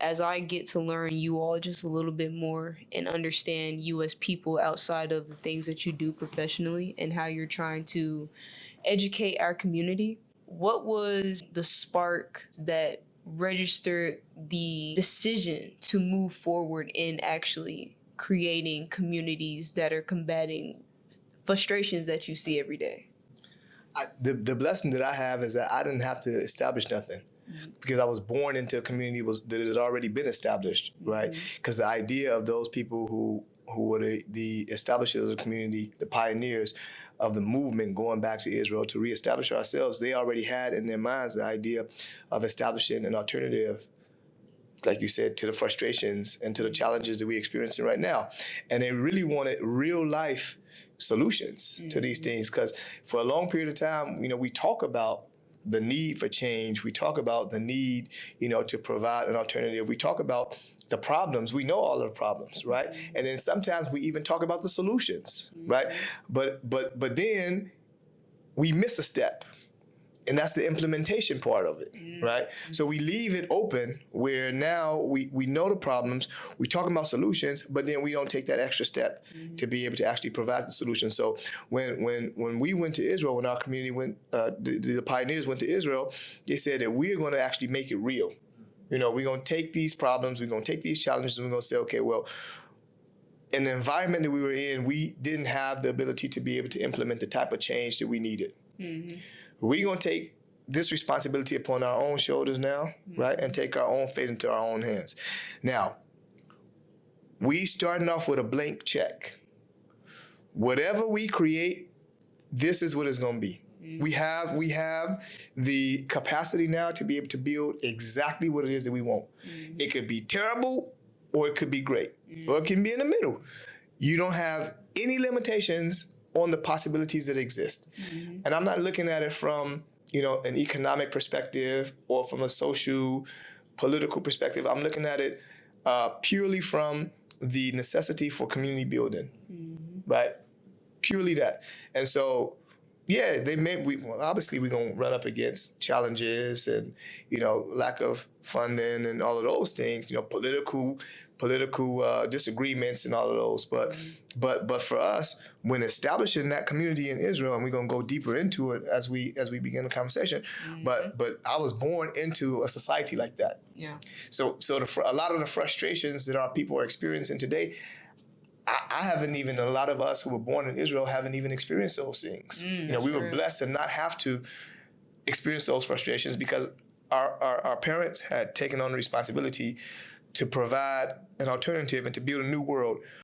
as I get to learn you all just a little bit more and understand you as people outside of the things that you do professionally and how you're trying to educate our community, what was the spark that registered the decision to move forward in actually creating communities that are combating frustrations that you see every day? The blessing that I have is that I didn't have to establish nothing, because I was born into a community that had already been established, right? Because the idea of those people who were the establishers of the community, the pioneers of the movement going back to Israel to reestablish ourselves, they already had in their minds the idea of establishing an alternative, like you said, to the frustrations and to the challenges that we're experiencing right now. And they really wanted real life solutions to these things, because for a long period of time, we talk about the need for change. We talk about the need, to provide an alternative. We talk about the problems. We know all of the problems, right? And then sometimes we even talk about the solutions, right? But then we miss a step. And that's the implementation part of it, right? So we leave it open where now we know the problems, we talk about solutions, but then we don't take that extra step to be able to actually provide the solution. So when we went to Israel, when our community went, the pioneers went to Israel, they said that we're going to actually make it real. We're going to take these problems, we're going to take these challenges, and we're going to say, okay, well, in the environment that we were in, we didn't have the ability to be able to implement the type of change that we needed. We're going to take this responsibility upon our own shoulders now, right? And take our own fate into our own hands. Now, we starting off with a blank check. Whatever we create, this is what it's going to be. We have the capacity now to be able to build exactly what it is that we want. It could be terrible or it could be great, or it can be in the middle. You don't have any limitations on the possibilities that exist. And I'm not looking at it from, an economic perspective or from a social, political perspective. I'm looking at it purely from the necessity for community building, right? Purely that. And so, yeah, obviously we're going to run up against challenges and, lack of funding and all of those things, political disagreements and all of those. But for us, when establishing that community in Israel, and we're going to go deeper into it as we begin the conversation, but I was born into a society like that. Yeah. So a lot of the frustrations that our people are experiencing today, I haven't even, a lot of us who were born in Israel haven't even experienced those things. We were blessed to not have to experience those frustrations because our parents had taken on the responsibility to provide an alternative and to build a new world